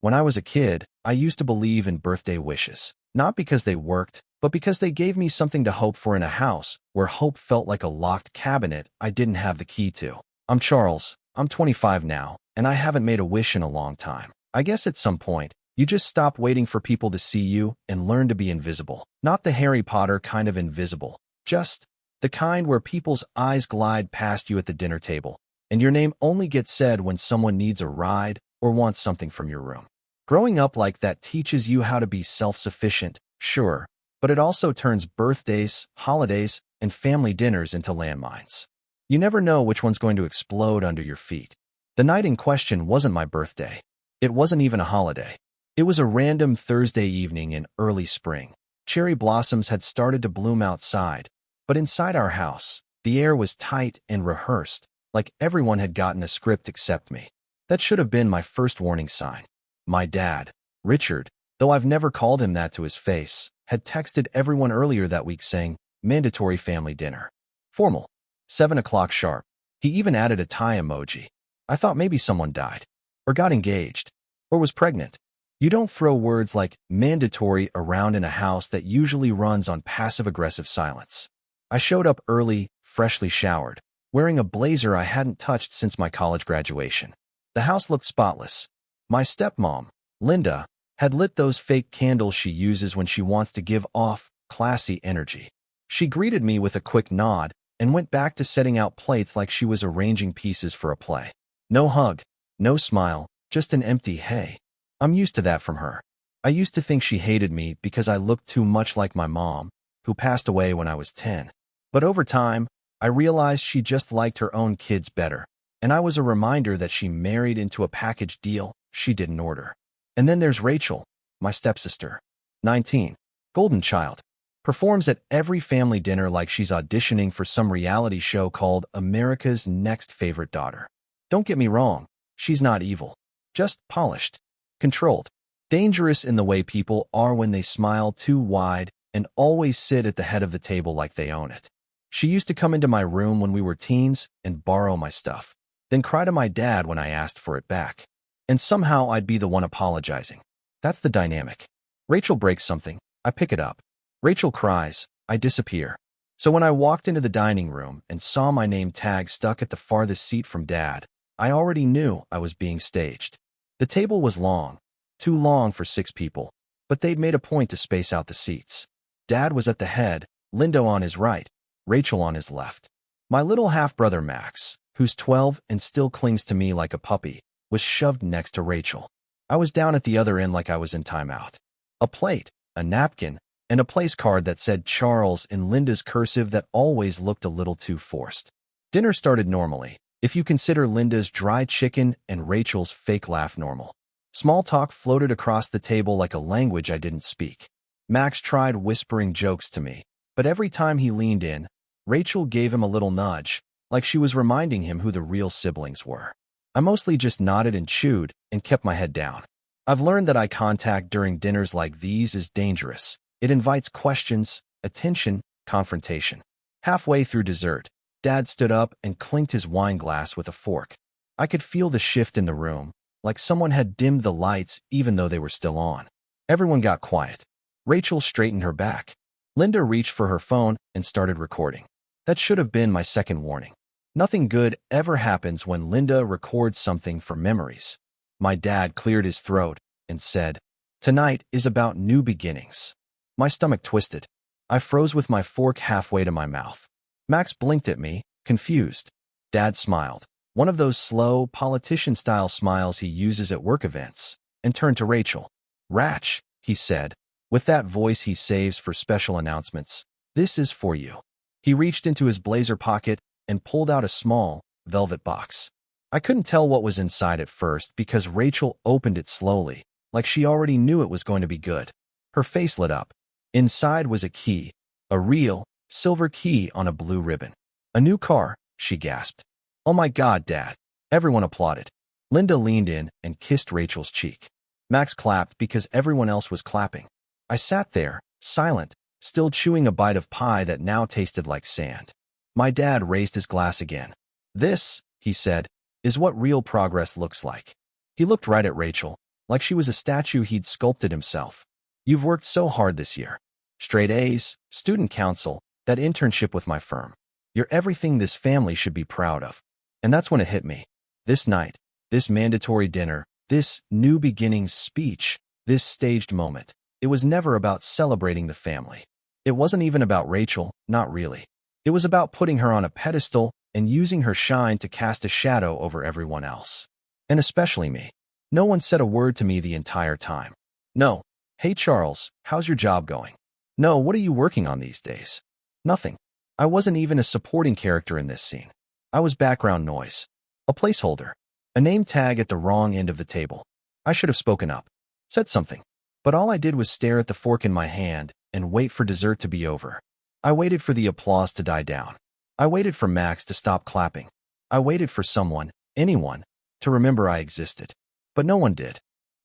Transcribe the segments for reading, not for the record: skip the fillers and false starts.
When I was a kid, I used to believe in birthday wishes, not because they worked, but because they gave me something to hope for in a house where hope felt like a locked cabinet I didn't have the key to. I'm Charles. I'm 25 now, and I haven't made a wish in a long time. I guess at some point, you just stop waiting for people to see you and learn to be invisible. Not the Harry Potter kind of invisible, just the kind where people's eyes glide past you at the dinner table, and your name only gets said when someone needs a ride or wants something from your room. Growing up like that teaches you how to be self-sufficient, sure, but it also turns birthdays, holidays, and family dinners into landmines. You never know which one's going to explode under your feet. The night in question wasn't my birthday. It wasn't even a holiday. It was a random Thursday evening in early spring. Cherry blossoms had started to bloom outside, but inside our house, the air was tight and rehearsed, like everyone had gotten a script except me. That should have been my first warning sign. My dad, Richard, though I've never called him that to his face, had texted everyone earlier that week saying, "Mandatory family dinner. Formal. 7 o'clock sharp." He even added a tie emoji. I thought maybe someone died, or got engaged, or was pregnant. You don't throw words like mandatory around in a house that usually runs on passive-aggressive silence. I showed up early, freshly showered, wearing a blazer I hadn't touched since my college graduation. The house looked spotless. My stepmom, Linda, had lit those fake candles she uses when she wants to give off classy energy. She greeted me with a quick nod and went back to setting out plates like she was arranging pieces for a play. No hug, no smile, just an empty hey. I'm used to that from her. I used to think she hated me because I looked too much like my mom, who passed away when I was 10. But over time, I realized she just liked her own kids better, and I was a reminder that she married into a package deal she didn't order. And then there's Rachel, my stepsister, 19, golden child, performs at every family dinner like she's auditioning for some reality show called America's Next Favorite Daughter. Don't get me wrong, she's not evil, just polished, controlled, dangerous in the way people are when they smile too wide and always sit at the head of the table like they own it. She used to come into my room when we were teens and borrow my stuff, then cry to my dad when I asked for it back. And somehow I'd be the one apologizing. That's the dynamic. Rachel breaks something, I pick it up. Rachel cries, I disappear. So when I walked into the dining room and saw my name tag stuck at the farthest seat from Dad, I already knew I was being staged. The table was long, too long for 6 people, but they'd made a point to space out the seats. Dad was at the head, Linda on his right, Rachel on his left. My little half-brother Max, who's 12 and still clings to me like a puppy, was shoved next to Rachel. I was down at the other end like I was in timeout. A plate, a napkin, and a place card that said Charles in Linda's cursive that always looked a little too forced. Dinner started normally, if you consider Linda's dry chicken and Rachel's fake laugh normal. Small talk floated across the table like a language I didn't speak. Max tried whispering jokes to me, but every time he leaned in, Rachel gave him a little nudge, like she was reminding him who the real siblings were. I mostly just nodded and chewed and kept my head down. I've learned that eye contact during dinners like these is dangerous. It invites questions, attention, confrontation. Halfway through dessert, Dad stood up and clinked his wine glass with a fork. I could feel the shift in the room, like someone had dimmed the lights even though they were still on. Everyone got quiet. Rachel straightened her back. Linda reached for her phone and started recording. That should have been my second warning. Nothing good ever happens when Linda records something for memories. My dad cleared his throat and said, "Tonight is about new beginnings." My stomach twisted. I froze with my fork halfway to my mouth. Max blinked at me, confused. Dad smiled, one of those slow, politician-style smiles he uses at work events, and turned to Rachel. "Ratch," he said, with that voice he saves for special announcements, "this is for you." He reached into his blazer pocket and pulled out a small, velvet box. I couldn't tell what was inside at first because Rachel opened it slowly, like she already knew it was going to be good. Her face lit up. Inside was a key, a real, silver key on a blue ribbon. "A new car," she gasped. "Oh my God, Dad." Everyone applauded. Linda leaned in and kissed Rachel's cheek. Max clapped because everyone else was clapping. I sat there, silent, still chewing a bite of pie that now tasted like sand. My dad raised his glass again. "This," he said, "is what real progress looks like." He looked right at Rachel, like she was a statue he'd sculpted himself. You've worked so hard this year. Straight A's, student council, that internship with my firm. You're everything this family should be proud of. And that's when it hit me. This night, this mandatory dinner, this new beginnings speech, this staged moment. It was never about celebrating the family. It wasn't even about Rachel, not really. It was about putting her on a pedestal and using her shine to cast a shadow over everyone else. And especially me. No one said a word to me the entire time. No, hey Charles, how's your job going? No, what are you working on these days? Nothing. I wasn't even a supporting character in this scene. I was background noise. A placeholder. A name tag at the wrong end of the table. I should have spoken up. Said something. But all I did was stare at the fork in my hand and wait for dessert to be over. I waited for the applause to die down. I waited for Max to stop clapping. I waited for someone, anyone, to remember I existed. But no one did.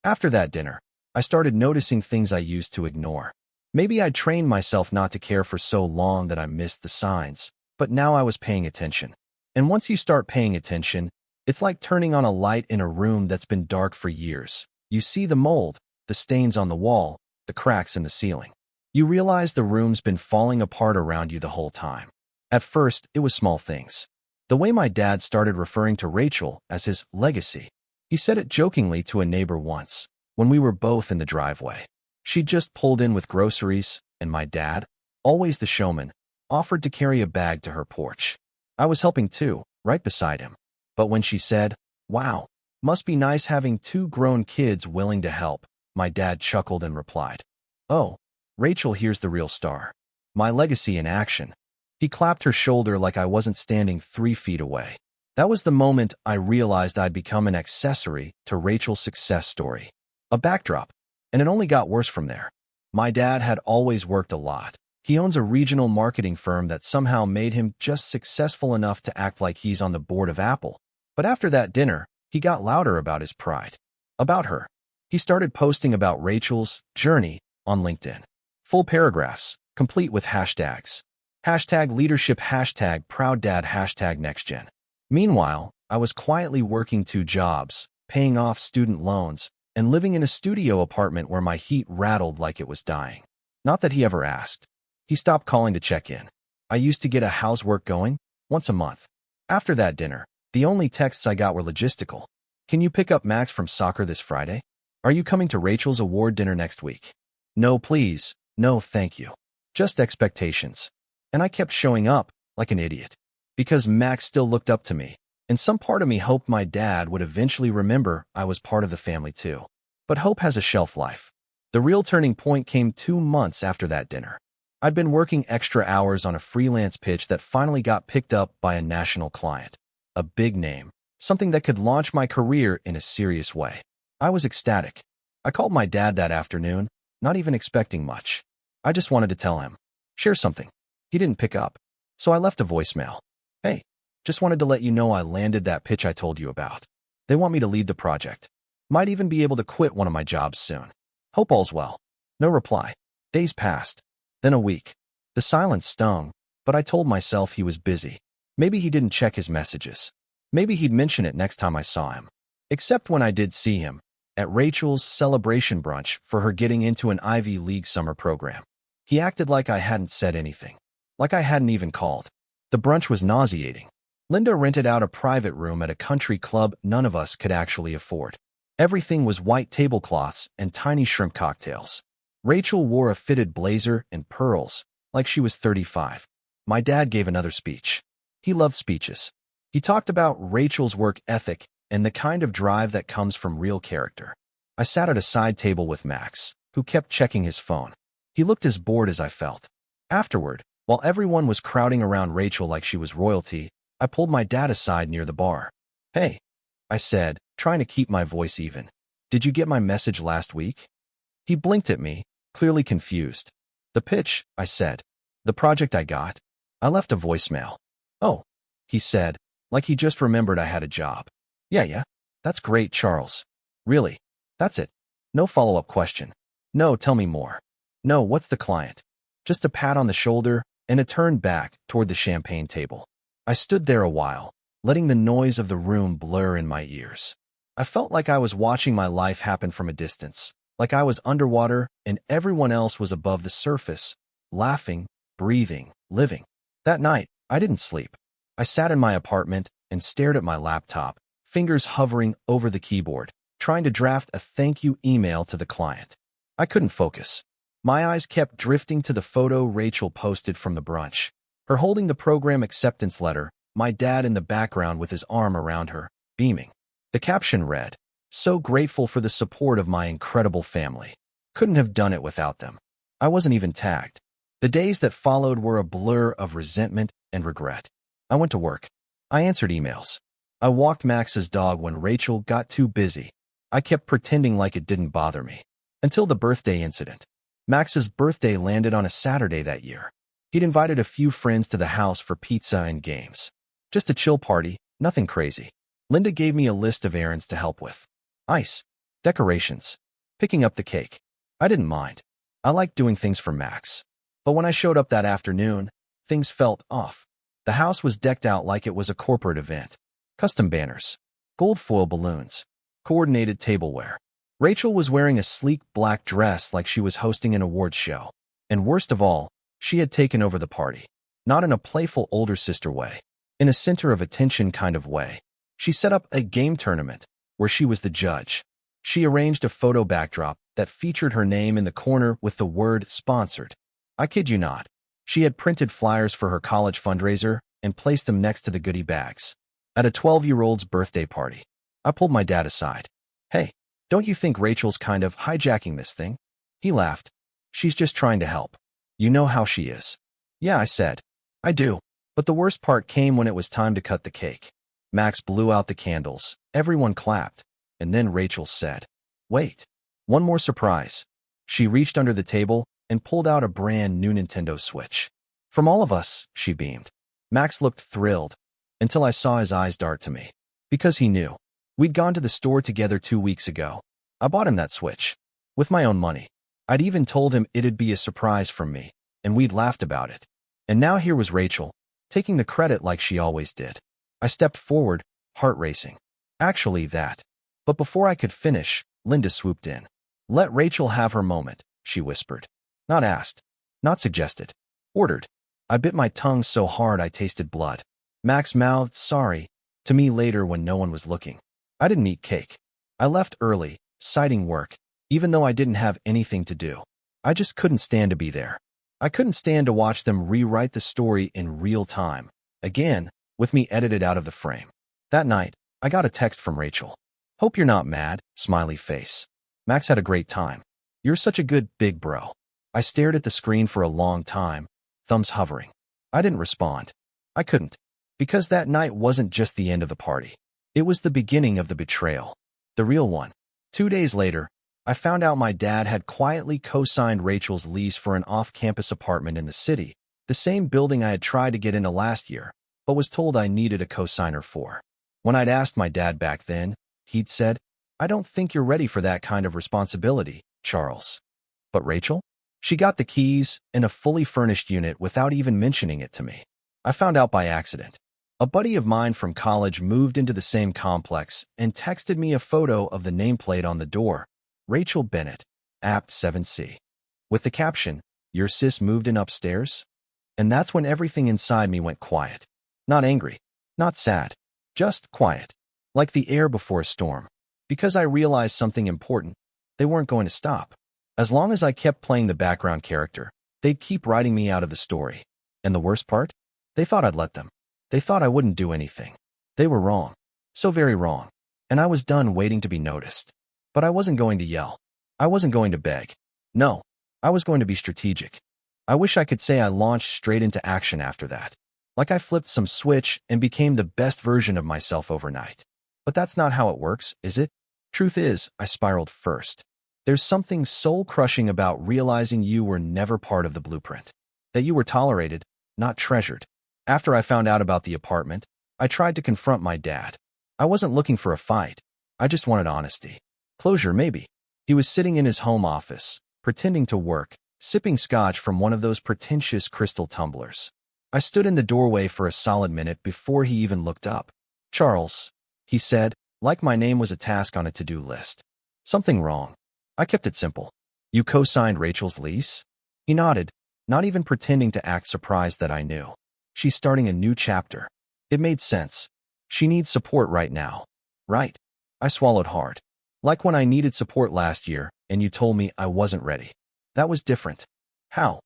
After that dinner, I started noticing things I used to ignore. Maybe I'd trained myself not to care for so long that I missed the signs, but now I was paying attention. And once you start paying attention, it's like turning on a light in a room that's been dark for years. You see the mold, the stains on the wall, the cracks in the ceiling. You realize the room's been falling apart around you the whole time. At first, it was small things. The way my dad started referring to Rachel as his legacy. He said it jokingly to a neighbor once, when we were both in the driveway. She'd just pulled in with groceries, and my dad, always the showman, offered to carry a bag to her porch. I was helping too, right beside him. But when she said, "Wow, must be nice having two grown kids willing to help," my dad chuckled and replied, "Oh, Rachel, here's the real star. My legacy in action." He clapped her shoulder like I wasn't standing 3 feet away. That was the moment I realized I'd become an accessory to Rachel's success story. A backdrop. And it only got worse from there. My dad had always worked a lot. He owns a regional marketing firm that somehow made him just successful enough to act like he's on the board of Apple. But after that dinner, he got louder about his pride. About her. He started posting about Rachel's journey on LinkedIn. Full paragraphs, complete with hashtags. Hashtag leadership, hashtag proud dad, hashtag nextgen. Meanwhile, I was quietly working 2 jobs, paying off student loans, and living in a studio apartment where my heat rattled like it was dying. Not that he ever asked. He stopped calling to check in. I used to get a housework going once a month. After that dinner, the only texts I got were logistical. Can you pick up Max from soccer this Friday? Are you coming to Rachel's award dinner next week? No, please. No, thank you. Just expectations. And I kept showing up like an idiot. Because Max still looked up to me. And some part of me hoped my dad would eventually remember I was part of the family too. But hope has a shelf life. The real turning point came 2 months after that dinner. I'd been working extra hours on a freelance pitch that finally got picked up by a national client. A big name. Something that could launch my career in a serious way. I was ecstatic. I called my dad that afternoon, not even expecting much. I just wanted to tell him. Share something. He didn't pick up. So I left a voicemail. "Hey. Just wanted to let you know I landed that pitch I told you about. They want me to lead the project. Might even be able to quit one of my jobs soon. Hope all's well." No reply. Days passed. Then a week. The silence stung, but I told myself he was busy. Maybe he didn't check his messages. Maybe he'd mention it next time I saw him. Except when I did see him, at Rachel's celebration brunch for her getting into an Ivy League summer program. He acted like I hadn't said anything. Like I hadn't even called. The brunch was nauseating. Linda rented out a private room at a country club none of us could actually afford. Everything was white tablecloths and tiny shrimp cocktails. Rachel wore a fitted blazer and pearls, like she was 35. My dad gave another speech. He loved speeches. He talked about Rachel's work ethic and the kind of drive that comes from real character. I sat at a side table with Max, who kept checking his phone. He looked as bored as I felt. Afterward, while everyone was crowding around Rachel like she was royalty, I pulled my dad aside near the bar. "Hey," I said, trying to keep my voice even. "Did you get my message last week?" He blinked at me, clearly confused. "The pitch," I said. "The project I got." I left a voicemail. "Oh," he said, like he just remembered I had a job. Yeah, that's great, Charles. Really? That's it? No follow-up question. No, tell me more. No, what's the client?" Just a pat on the shoulder and a turn back toward the champagne table. I stood there a while, letting the noise of the room blur in my ears. I felt like I was watching my life happen from a distance, like I was underwater and everyone else was above the surface, laughing, breathing, living. That night, I didn't sleep. I sat in my apartment and stared at my laptop, fingers hovering over the keyboard, trying to draft a thank you email to the client. I couldn't focus. My eyes kept drifting to the photo Rachel posted from the brunch. Her holding the program acceptance letter, my dad in the background with his arm around her, beaming. The caption read, "So grateful for the support of my incredible family. Couldn't have done it without them." I wasn't even tagged. The days that followed were a blur of resentment and regret. I went to work. I answered emails. I walked Max's dog when Rachel got too busy. I kept pretending like it didn't bother me. Until the birthday incident. Max's birthday landed on a Saturday that year. He'd invited a few friends to the house for pizza and games. Just a chill party, nothing crazy. Linda gave me a list of errands to help with. Ice, decorations, picking up the cake. I didn't mind. I liked doing things for Max. But when I showed up that afternoon, things felt off. The house was decked out like it was a corporate event. Custom banners, gold foil balloons, coordinated tableware. Rachel was wearing a sleek black dress like she was hosting an awards show. And worst of all, she had taken over the party. Not in a playful older sister way. In a center of attention kind of way. She set up a game tournament where she was the judge. She arranged a photo backdrop that featured her name in the corner with the word sponsored. I kid you not. She had printed flyers for her college fundraiser and placed them next to the goodie bags. At a 12-year-old's birthday party, I pulled my dad aside. "Hey, don't you think Rachel's kind of hijacking this thing?" He laughed. "She's just trying to help. You know how she is." "Yeah," I said. "I do." But the worst part came when it was time to cut the cake. Max blew out the candles. Everyone clapped. And then Rachel said, "Wait. One more surprise." She reached under the table and pulled out a brand new Nintendo Switch. "From all of us," she beamed. Max looked thrilled, until I saw his eyes dart to me. Because he knew. We'd gone to the store together 2 weeks ago. I bought him that Switch. With my own money. I'd even told him it'd be a surprise from me, and we'd laughed about it. And now here was Rachel, taking the credit like she always did. I stepped forward, heart racing. Actually, that. But before I could finish, Linda swooped in. "Let Rachel have her moment," she whispered. Not asked. Not suggested. Ordered. I bit my tongue so hard I tasted blood. Max mouthed sorry to me later when no one was looking. I didn't eat cake. I left early, citing work, even though I didn't have anything to do. I just couldn't stand to be there. I couldn't stand to watch them rewrite the story in real time. Again, with me edited out of the frame. That night, I got a text from Rachel. "Hope you're not mad," smiley face. "Max had a great time. You're such a good big bro." I stared at the screen for a long time, thumbs hovering. I didn't respond. I couldn't. Because that night wasn't just the end of the party. It was the beginning of the betrayal. The real one. 2 days later, I found out my dad had quietly co-signed Rachel's lease for an off-campus apartment in the city, the same building I had tried to get into last year, but was told I needed a co-signer for. When I'd asked my dad back then, he'd said, "I don't think you're ready for that kind of responsibility, Charles." But Rachel? She got the keys and a fully furnished unit without even mentioning it to me. I found out by accident. A buddy of mine from college moved into the same complex and texted me a photo of the nameplate on the door, Rachel Bennett, Apt 7C. With the caption, "Your sis moved in upstairs?" And that's when everything inside me went quiet. Not angry, not sad, just quiet. Like the air before a storm. Because I realized something important. They weren't going to stop. As long as I kept playing the background character, they'd keep writing me out of the story. And the worst part? They thought I'd let them. They thought I wouldn't do anything. They were wrong. So very wrong. And I was done waiting to be noticed. But I wasn't going to yell. I wasn't going to beg. No, I was going to be strategic. I wish I could say I launched straight into action after that. Like I flipped some switch and became the best version of myself overnight. But that's not how it works, is it? Truth is, I spiraled first. There's something soul-crushing about realizing you were never part of the blueprint. That you were tolerated, not treasured. After I found out about the apartment, I tried to confront my dad. I wasn't looking for a fight. I just wanted honesty. Closure, maybe. He was sitting in his home office, pretending to work, sipping scotch from one of those pretentious crystal tumblers. I stood in the doorway for a solid minute before he even looked up. "Charles," he said, Like my name was a task on a to-do list. Something wrong. I kept it simple. You co-signed Rachel's lease? He nodded, not even pretending to act surprised that I knew. She's starting a new chapter. It made sense. She needs support right now. Right. I swallowed hard. Like when I needed support last year, and you told me I wasn't ready. That was different. How?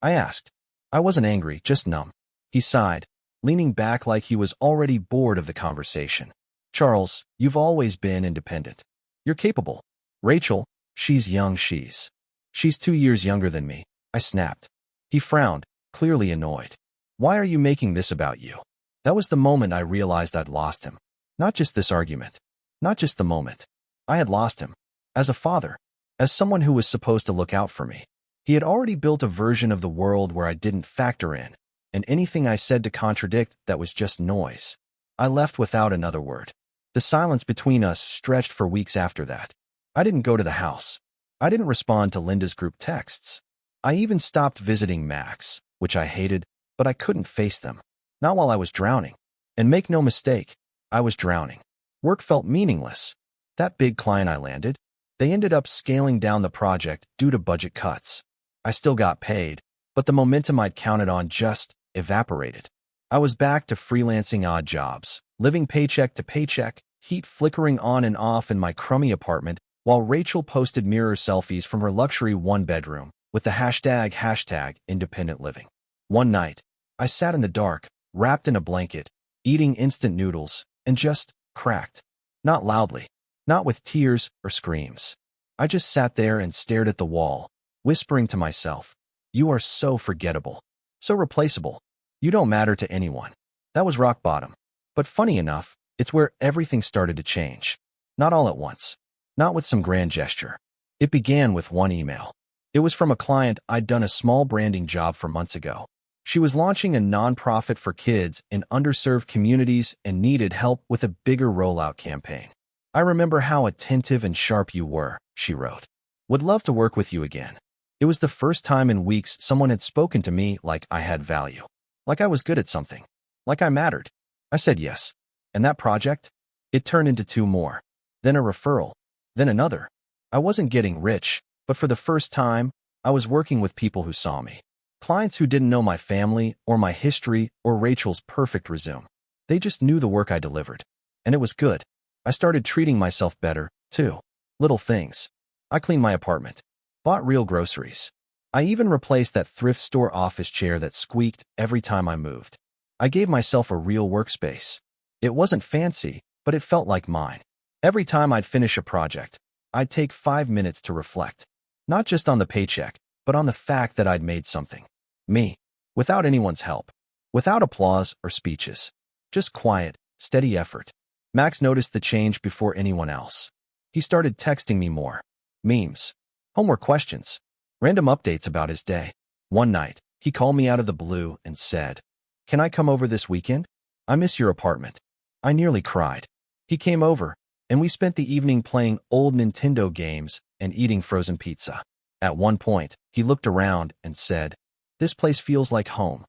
I asked. I wasn't angry, just numb. He sighed, leaning back like he was already bored of the conversation. Charles, you've always been independent. You're capable. Rachel, she's young, she's 2 years younger than me. I snapped. He frowned, clearly annoyed. Why are you making this about you? That was the moment I realized I'd lost him. Not just this argument. Not just the moment. I had lost him. As a father. As someone who was supposed to look out for me. He had already built a version of the world where I didn't factor in, and anything I said to contradict that was just noise. I left without another word. The silence between us stretched for weeks after that. I didn't go to the house. I didn't respond to Linda's group texts. I even stopped visiting Max, which I hated, but I couldn't face them. Not while I was drowning. And make no mistake, I was drowning. Work felt meaningless. That big client I landed, they ended up scaling down the project due to budget cuts. I still got paid, but the momentum I'd counted on just evaporated. I was back to freelancing odd jobs, living paycheck to paycheck, heat flickering on and off in my crummy apartment, while Rachel posted mirror selfies from her luxury one-bedroom with the hashtag independent living. One night, I sat in the dark, wrapped in a blanket, eating instant noodles, and just cracked. Not loudly, not with tears or screams. I just sat there and stared at the wall, whispering to myself, you are so forgettable, so replaceable. You don't matter to anyone. That was rock bottom. But funny enough, it's where everything started to change. Not all at once. Not with some grand gesture. It began with one email. It was from a client I'd done a small branding job for months ago. She was launching a nonprofit for kids in underserved communities and needed help with a bigger rollout campaign. I remember how attentive and sharp you were, she wrote. Would love to work with you again. It was the first time in weeks someone had spoken to me like I had value. Like I was good at something. Like I mattered. I said yes. And that project? It turned into 2 more. Then a referral. Then another. I wasn't getting rich, but for the first time, I was working with people who saw me. Clients who didn't know my family or my history or Rachel's perfect resume. They just knew the work I delivered. And it was good. I started treating myself better, too. Little things. I cleaned my apartment. Bought real groceries. I even replaced that thrift store office chair that squeaked every time I moved. I gave myself a real workspace. It wasn't fancy, but it felt like mine. Every time I'd finish a project, I'd take 5 minutes to reflect. Not just on the paycheck, but on the fact that I'd made something. Me. Without anyone's help. Without applause or speeches. Just quiet, steady effort. Max noticed the change before anyone else. He started texting me more. Memes. Homework questions. Random updates about his day. One night, he called me out of the blue and said, "Can I come over this weekend? I miss your apartment." I nearly cried. He came over, and we spent the evening playing old Nintendo games and eating frozen pizza. At one point, he looked around and said, "This place feels like home."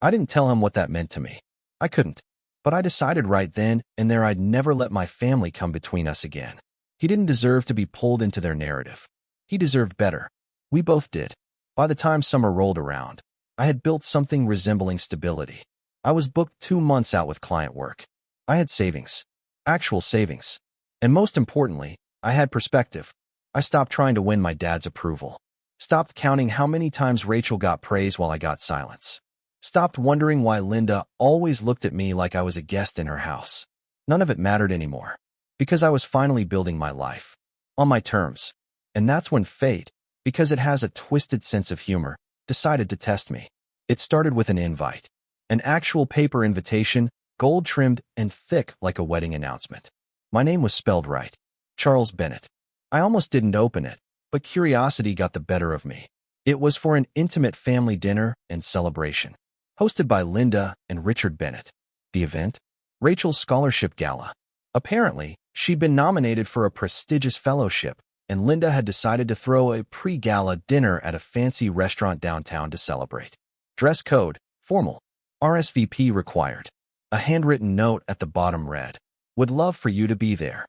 I didn't tell him what that meant to me. I couldn't. But I decided right then and there I'd never let my family come between us again. He didn't deserve to be pulled into their narrative. He deserved better. We both did. By the time summer rolled around, I had built something resembling stability. I was booked 2 months out with client work. I had savings. Actual savings. And most importantly, I had perspective. I stopped trying to win my dad's approval. Stopped counting how many times Rachel got praise while I got silence. Stopped wondering why Linda always looked at me like I was a guest in her house. None of it mattered anymore. Because I was finally building my life. On my terms. And that's when fate, because it has a twisted sense of humor, decided to test me. It started with an invite. An actual paper invitation, gold-trimmed and thick like a wedding announcement. My name was spelled right. Charles Bennett. I almost didn't open it, but curiosity got the better of me. It was for an intimate family dinner and celebration. Hosted by Linda and Richard Bennett. The event? Rachel's scholarship gala. Apparently, she'd been nominated for a prestigious fellowship, and Linda had decided to throw a pre-gala dinner at a fancy restaurant downtown to celebrate. Dress code, formal. RSVP required. A handwritten note at the bottom read, "Would love for you to be there."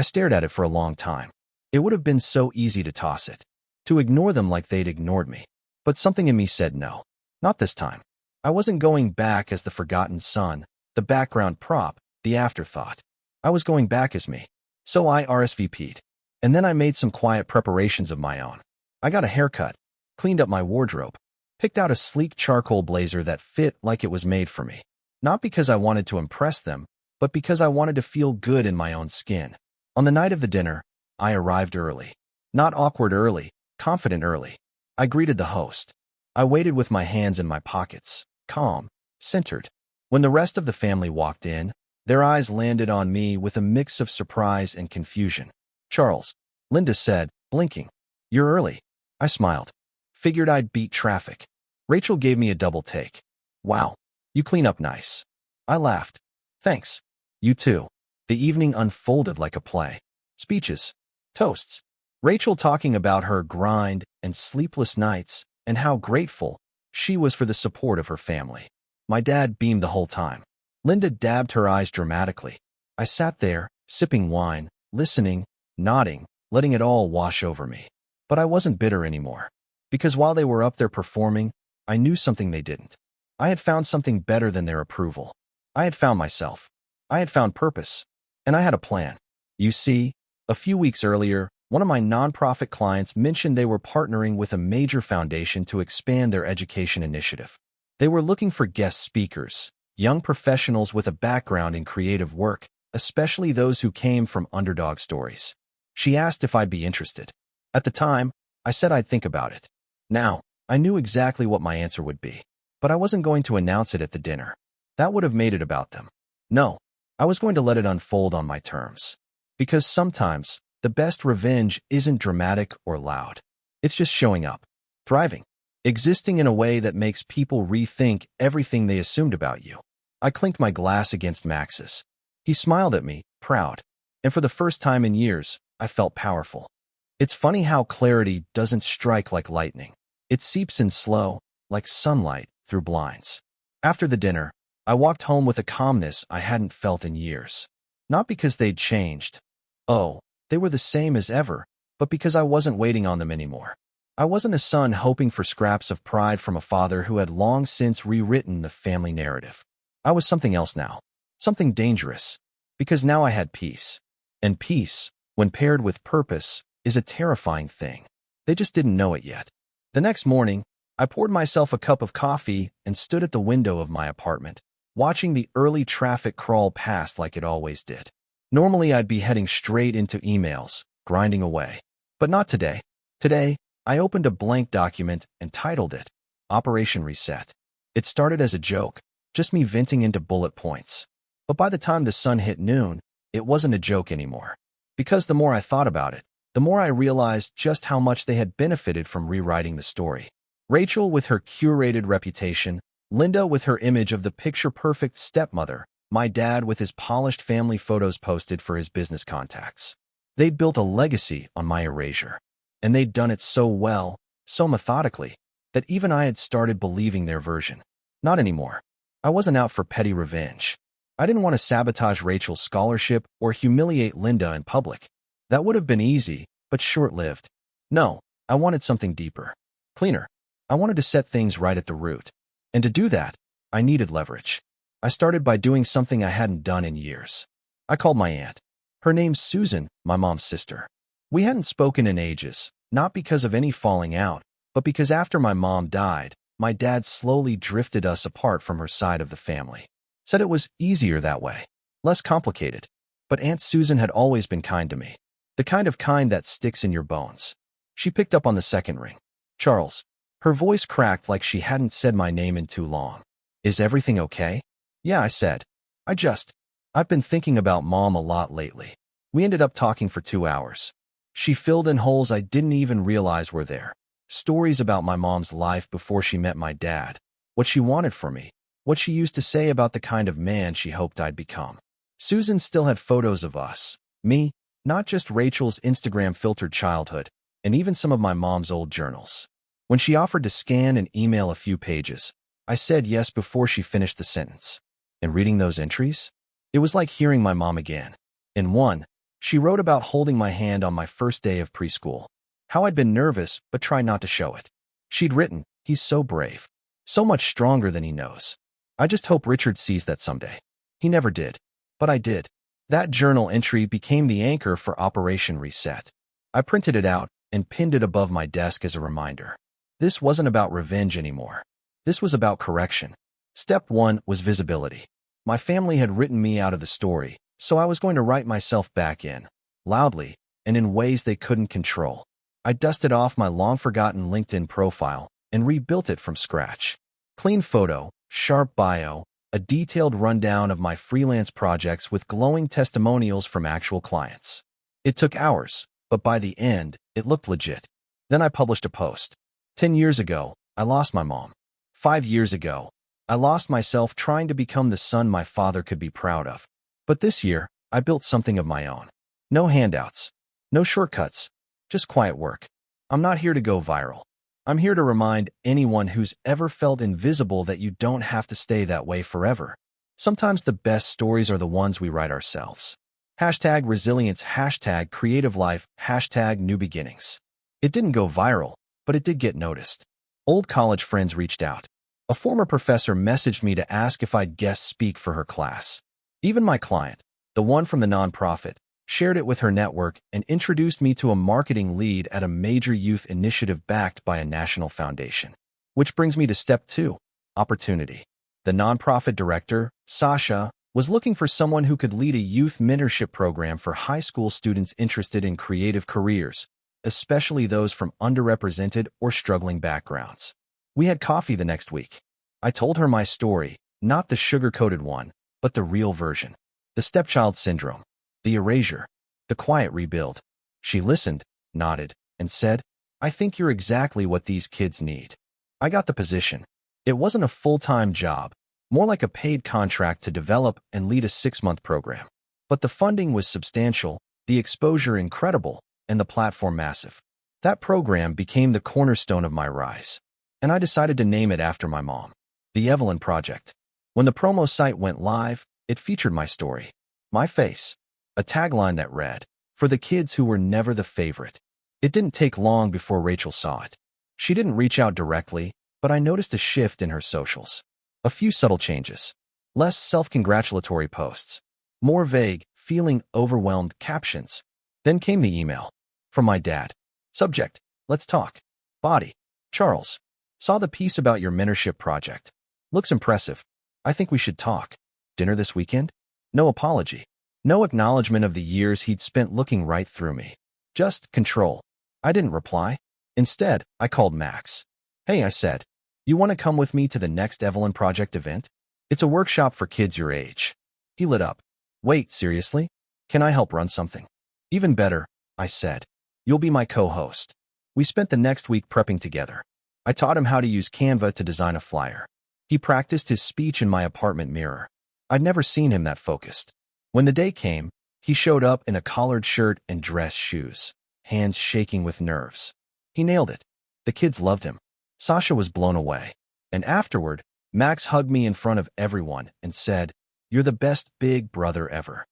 I stared at it for a long time. It would have been so easy to toss it, to ignore them like they'd ignored me. But something in me said no. Not this time. I wasn't going back as the forgotten son, the background prop, the afterthought. I was going back as me. So I RSVP'd. And then I made some quiet preparations of my own. I got a haircut, cleaned up my wardrobe, picked out a sleek charcoal blazer that fit like it was made for me. Not because I wanted to impress them, but because I wanted to feel good in my own skin. On the night of the dinner, I arrived early. Not awkward early, confident early. I greeted the host. I waited with my hands in my pockets, calm, centered. When the rest of the family walked in, their eyes landed on me with a mix of surprise and confusion. "Charles," Linda said, blinking. "You're early." I smiled. Figured I'd beat traffic. Rachel gave me a double take. "Wow, you clean up nice." I laughed. "Thanks. You too." The evening unfolded like a play. Speeches, toasts, Rachel talking about her grind and sleepless nights and how grateful she was for the support of her family. My dad beamed the whole time. Linda dabbed her eyes dramatically. I sat there, sipping wine, listening, nodding, letting it all wash over me. But I wasn't bitter anymore. Because while they were up there performing, I knew something they didn't. I had found something better than their approval. I had found myself. I had found purpose. And I had a plan. You see, a few weeks earlier, one of my nonprofit clients mentioned they were partnering with a major foundation to expand their education initiative. They were looking for guest speakers, young professionals with a background in creative work, especially those who came from underdog stories. She asked if I'd be interested. At the time, I said I'd think about it. Now, I knew exactly what my answer would be. But I wasn't going to announce it at the dinner. That would have made it about them. No, I was going to let it unfold on my terms. Because sometimes, the best revenge isn't dramatic or loud. It's just showing up, thriving, existing in a way that makes people rethink everything they assumed about you. I clinked my glass against Max's. He smiled at me, proud. And for the first time in years, I felt powerful. It's funny how clarity doesn't strike like lightning. It seeps in slow, like sunlight, through blinds. After the dinner, I walked home with a calmness I hadn't felt in years. Not because they'd changed. Oh, they were the same as ever, but because I wasn't waiting on them anymore. I wasn't a son hoping for scraps of pride from a father who had long since rewritten the family narrative. I was something else now. Something dangerous. Because now I had peace. And peace, when paired with purpose, is a terrifying thing. They just didn't know it yet. The next morning, I poured myself a cup of coffee and stood at the window of my apartment, watching the early traffic crawl past like it always did. Normally, I'd be heading straight into emails, grinding away. But not today. Today, I opened a blank document and titled it, Operation Reset. It started as a joke, just me venting into bullet points. But by the time the sun hit noon, it wasn't a joke anymore. Because the more I thought about it, the more I realized just how much they had benefited from rewriting the story. Rachel with her curated reputation, Linda with her image of the picture-perfect stepmother, my dad with his polished family photos posted for his business contacts. They'd built a legacy on my erasure. And they'd done it so well, so methodically, that even I had started believing their version. Not anymore. I wasn't out for petty revenge. I didn't want to sabotage Rachel's scholarship or humiliate Linda in public. That would have been easy, but short-lived. No, I wanted something deeper. Cleaner. I wanted to set things right at the root. And to do that, I needed leverage. I started by doing something I hadn't done in years. I called my aunt. Her name's Susan, my mom's sister. We hadn't spoken in ages, not because of any falling out, but because after my mom died, my dad slowly drifted us apart from her side of the family. Said it was easier that way, less complicated. But Aunt Susan had always been kind to me. The kind that sticks in your bones. She picked up on the second ring. "Charles." Her voice cracked like she hadn't said my name in too long. "Is everything okay?" "Yeah," I said. I've been thinking about Mom a lot lately." We ended up talking for 2 hours. She filled in holes I didn't even realize were there. Stories about my mom's life before she met my dad. What she wanted for me. What she used to say about the kind of man she hoped I'd become. Susan still had photos of us. Me, not just Rachel's Instagram-filtered childhood, and even some of my mom's old journals. When she offered to scan and email a few pages, I said yes before she finished the sentence. And reading those entries? It was like hearing my mom again. In one, She wrote about holding my hand on my first day of preschool, how I'd been nervous but tried not to show it. She'd written, "He's so brave, so much stronger than he knows. I just hope Richard sees that someday." He never did, but I did. That journal entry became the anchor for Operation Reset. I printed it out and pinned it above my desk as a reminder. This wasn't about revenge anymore. This was about correction. Step 1 was visibility. My family had written me out of the story, so I was going to write myself back in, loudly, and in ways they couldn't control. I dusted off my long-forgotten LinkedIn profile and rebuilt it from scratch. Clean photo, sharp bio, a detailed rundown of my freelance projects with glowing testimonials from actual clients. It took hours, but by the end, it looked legit. Then I published a post. 10 years ago, I lost my mom. 5 years ago, I lost myself trying to become the son my father could be proud of. But this year, I built something of my own. No handouts, no shortcuts, just quiet work. I'm not here to go viral. I'm here to remind anyone who's ever felt invisible that you don't have to stay that way forever. Sometimes the best stories are the ones we write ourselves. Hashtag resilience, hashtag creative life, hashtag new beginnings. It didn't go viral, but it did get noticed. Old college friends reached out. A former professor messaged me to ask if I'd guest speak for her class. Even my client, the one from the nonprofit, shared it with her network and introduced me to a marketing lead at a major youth initiative backed by a national foundation. Which brings me to step 2, opportunity. The nonprofit director, Sasha, was looking for someone who could lead a youth mentorship program for high school students interested in creative careers, especially those from underrepresented or struggling backgrounds. We had coffee the next week. I told her my story, not the sugar-coated one, but the real version. The stepchild syndrome, the erasure, the quiet rebuild. She listened, nodded, and said, "I think you're exactly what these kids need." I got the position. It wasn't a full-time job, more like a paid contract to develop and lead a 6-month program. But the funding was substantial, the exposure incredible, and the platform massive. That program became the cornerstone of my rise. And I decided to name it after my mom. The Evelyn Project. When the promo site went live, it featured my story. My face. A tagline that read, "For the kids who were never the favorite." It didn't take long before Rachel saw it. She didn't reach out directly, but I noticed a shift in her socials. A few subtle changes. Less self-congratulatory posts. More vague, feeling overwhelmed captions. Then came the email. From my dad. Subject, "Let's talk." Body, "Charles. Saw the piece about your mentorship project. Looks impressive. I think we should talk. Dinner this weekend?" No apology. No acknowledgement of the years he'd spent looking right through me. Just control. I didn't reply. Instead, I called Max. "Hey," I said. "You want to come with me to the next Evelyn Project event? It's a workshop for kids your age." He lit up. "Wait, seriously? Can I help run something?" "Even better," I said. "You'll be my co-host." We spent the next week prepping together. I taught him how to use Canva to design a flyer. He practiced his speech in my apartment mirror. I'd never seen him that focused. When the day came, he showed up in a collared shirt and dress shoes, hands shaking with nerves. He nailed it. The kids loved him. Sasha was blown away. And afterward, Max hugged me in front of everyone and said, "You're the best big brother ever."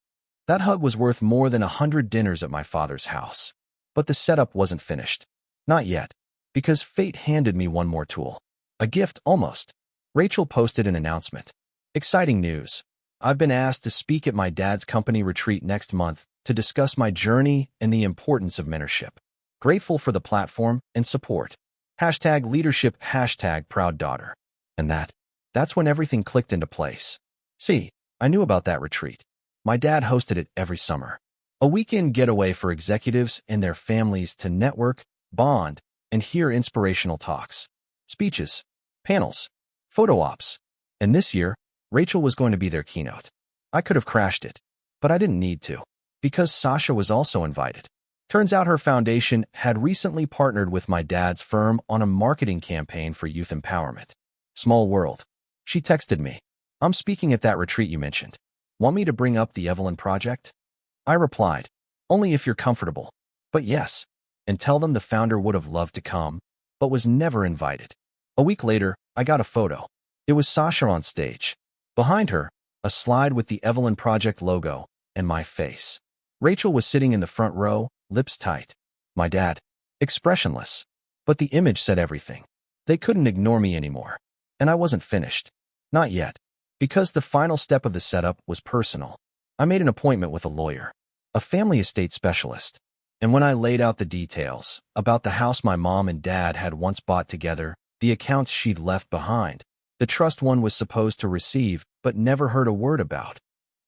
That hug was worth more than 100 dinners at my father's house. But the setup wasn't finished. Not yet. Because fate handed me one more tool. A gift, almost. Rachel posted an announcement. "Exciting news. I've been asked to speak at my dad's company retreat next month to discuss my journey and the importance of mentorship. Grateful for the platform and support. Hashtag leadership, hashtag proud daughter." And that's when everything clicked into place. See, I knew about that retreat. My dad hosted it every summer. A weekend getaway for executives and their families to network, bond, and hear inspirational talks, speeches, panels, photo ops. And this year, Rachel was going to be their keynote. I could have crashed it, but I didn't need to, because Sasha was also invited. Turns out her foundation had recently partnered with my dad's firm on a marketing campaign for youth empowerment. Small world. She texted me, "I'm speaking at that retreat you mentioned. Want me to bring up the Evelyn Project?" I replied, "Only if you're comfortable. But yes." And tell them the founder would have loved to come, but was never invited. A week later, I got a photo. It was Sasha on stage. Behind her, a slide with the Evelyn Project logo and my face. Rachel was sitting in the front row, lips tight. My dad, expressionless. But the image said everything. They couldn't ignore me anymore. And I wasn't finished. Not yet. Because the final step of the setup was personal. I made an appointment with a lawyer, a family estate specialist. And when I laid out the details about the house my mom and dad had once bought together, the accounts she'd left behind, the trust one was supposed to receive but never heard a word about,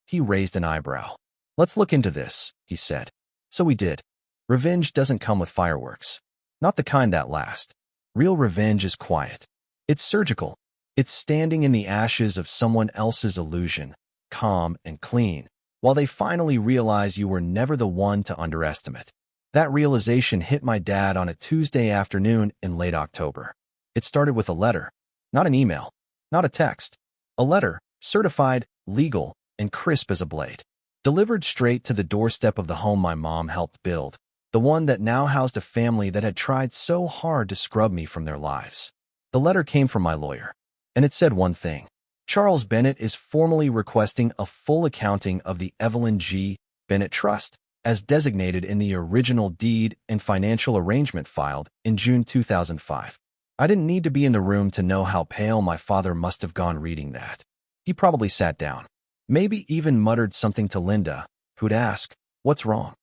he raised an eyebrow. Let's look into this, he said. So we did. Revenge doesn't come with fireworks. Not the kind that last. Real revenge is quiet. It's surgical. It's standing in the ashes of someone else's illusion, calm and clean, while they finally realize you were never the one to underestimate. That realization hit my dad on a Tuesday afternoon in late October. It started with a letter, not an email, not a text. A letter, certified, legal, and crisp as a blade. Delivered straight to the doorstep of the home my mom helped build, the one that now housed a family that had tried so hard to scrub me from their lives. The letter came from my lawyer, and it said one thing. Charles Bennett is formally requesting a full accounting of the Evelyn G. Bennett Trust, as designated in the original deed and financial arrangement filed in June 2005. I didn't need to be in the room to know how pale my father must have gone reading that. He probably sat down, maybe even muttered something to Linda, who'd ask, "What's wrong?"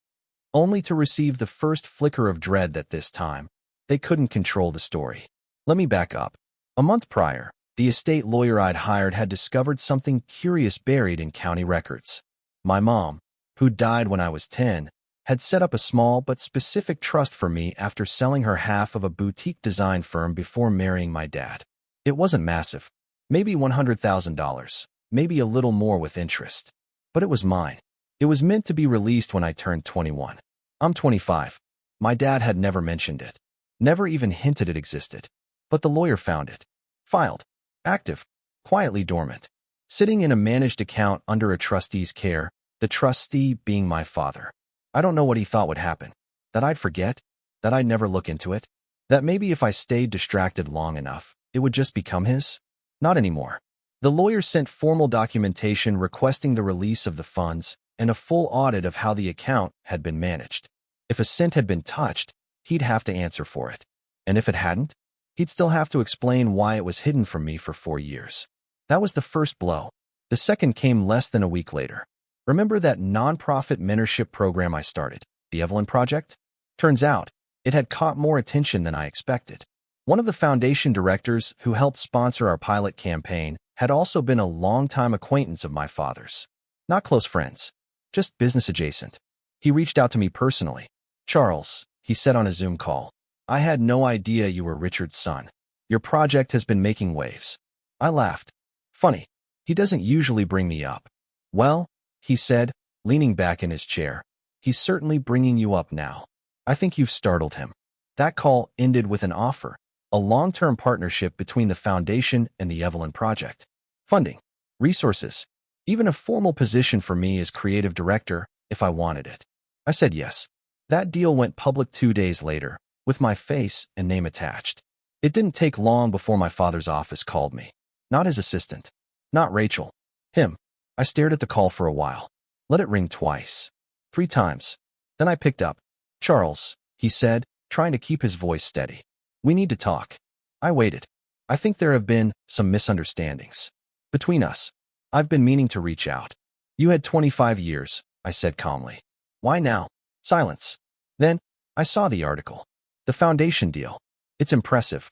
Only to receive the first flicker of dread that this time, they couldn't control the story. Let me back up. A month prior, the estate lawyer I'd hired had discovered something curious buried in county records. My mom, who died when I was 10, had set up a small but specific trust for me after selling her half of a boutique design firm before marrying my dad. It wasn't massive, maybe $100,000, maybe a little more with interest. But it was mine. It was meant to be released when I turned 21. I'm 25. My dad had never mentioned it, never even hinted it existed. But the lawyer found it. Filed. Active. Quietly dormant. Sitting in a managed account under a trustee's care, the trustee being my father. I don't know what he thought would happen. That I'd forget? That I'd never look into it? That maybe if I stayed distracted long enough, it would just become his? Not anymore. The lawyer sent formal documentation requesting the release of the funds and a full audit of how the account had been managed. If a cent had been touched, he'd have to answer for it. And if it hadn't, he'd still have to explain why it was hidden from me for 4 years. That was the first blow. The second came less than a week later. Remember that nonprofit mentorship program I started, the Evelyn Project? Turns out, it had caught more attention than I expected. One of the foundation directors who helped sponsor our pilot campaign had also been a longtime acquaintance of my father's. Not close friends, just business adjacent. He reached out to me personally. "Charles," he said on a Zoom call, "I had no idea you were Richard's son. Your project has been making waves." I laughed. Funny, he doesn't usually bring me up. "Well," he said, leaning back in his chair, "he's certainly bringing you up now. I think you've startled him." That call ended with an offer, a long-term partnership between the foundation and the Evelyn Project. Funding, resources, even a formal position for me as creative director if I wanted it. I said yes. That deal went public 2 days later, with my face and name attached. It didn't take long before my father's office called me. Not his assistant. Not Rachel. Him. I stared at the call for a while. Let it ring twice. 3 times. Then I picked up. "Charles," he said, trying to keep his voice steady. "We need to talk." I waited. I think there have been some misunderstandings between us. I've been meaning to reach out. "You had 25 years, I said calmly. "Why now?" Silence. Then, I saw the article. The foundation deal. "It's impressive."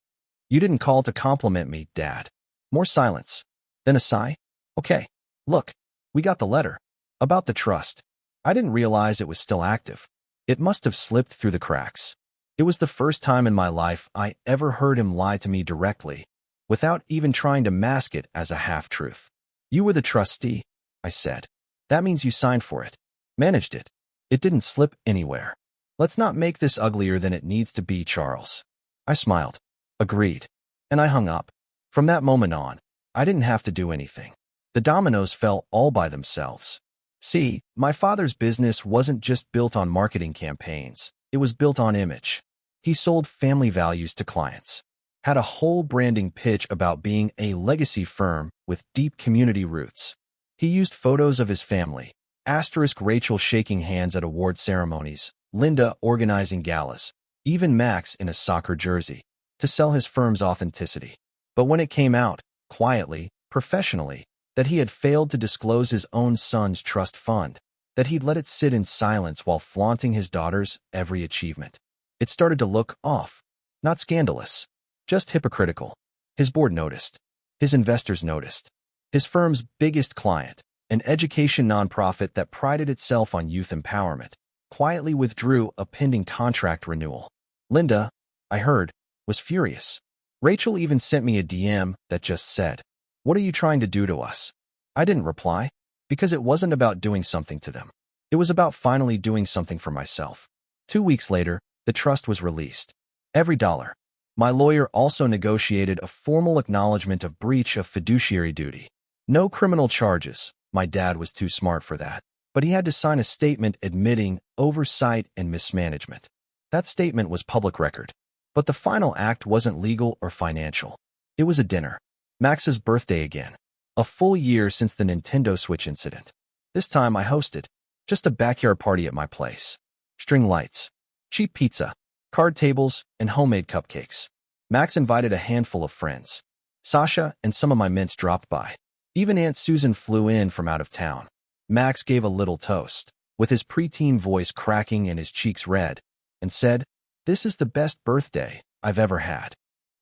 "You didn't call to compliment me, Dad." More silence. Then a sigh. "Okay. Look, we got the letter. About the trust. I didn't realize it was still active. It must have slipped through the cracks." It was the first time in my life I ever heard him lie to me directly, without even trying to mask it as a half-truth. "You were the trustee," I said. "That means you signed for it. Managed it. It didn't slip anywhere. Let's not make this uglier than it needs to be, Charles." I smiled. Agreed. And I hung up. From that moment on, I didn't have to do anything. The dominoes fell all by themselves. See, my father's business wasn't just built on marketing campaigns. It was built on image. He sold family values to clients. Had a whole branding pitch about being a legacy firm with deep community roots. He used photos of his family, Rachel shaking hands at award ceremonies, Linda organizing galas, even Max in a soccer jersey, to sell his firm's authenticity. But when it came out, quietly, professionally, that he had failed to disclose his own son's trust fund, that he'd let it sit in silence while flaunting his daughter's every achievement, it started to look off. Not scandalous, just hypocritical. His board noticed. His investors noticed. His firm's biggest client, an education nonprofit that prided itself on youth empowerment, quietly withdrew a pending contract renewal. Linda, I heard, was furious. Rachel even sent me a DM that just said, "What are you trying to do to us?" I didn't reply, because it wasn't about doing something to them. It was about finally doing something for myself. 2 weeks later, the trust was released. Every dollar. My lawyer also negotiated a formal acknowledgement of breach of fiduciary duty. No criminal charges. My dad was too smart for that. But he had to sign a statement admitting oversight and mismanagement. That statement was public record. But the final act wasn't legal or financial. It was a dinner. Max's birthday again. A full year since the Nintendo Switch incident. This time I hosted. Just a backyard party at my place. String lights, cheap pizza, card tables, and homemade cupcakes. Max invited a handful of friends. Sasha and some of my mints dropped by. Even Aunt Susan flew in from out of town. Max gave a little toast, with his preteen voice cracking and his cheeks red, and said, "This is the best birthday I've ever had."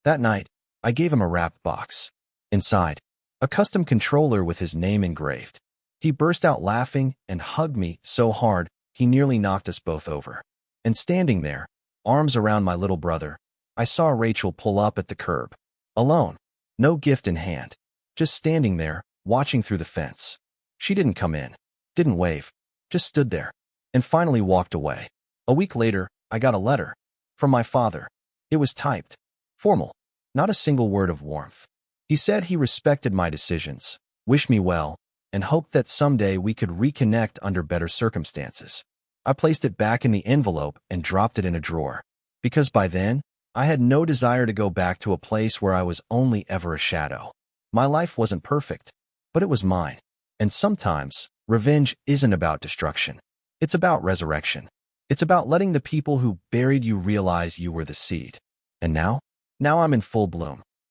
That night, I gave him a wrapped box. Inside, a custom controller with his name engraved. He burst out laughing and hugged me so hard he nearly knocked us both over. And standing there, arms around my little brother, I saw Rachel pull up at the curb. Alone, no gift in hand, just standing there, watching through the fence. She didn't come in, didn't wave, just stood there, and finally walked away. A week later, I got a letter from my father. It was typed, formal, not a single word of warmth. He said he respected my decisions, wished me well, and hoped that someday we could reconnect under better circumstances. I placed it back in the envelope and dropped it in a drawer, because by then, I had no desire to go back to a place where I was only ever a shadow. My life wasn't perfect, but it was mine. And sometimes, revenge isn't about destruction. It's about resurrection. It's about letting the people who buried you realize you were the seed. And now I'm in full bloom.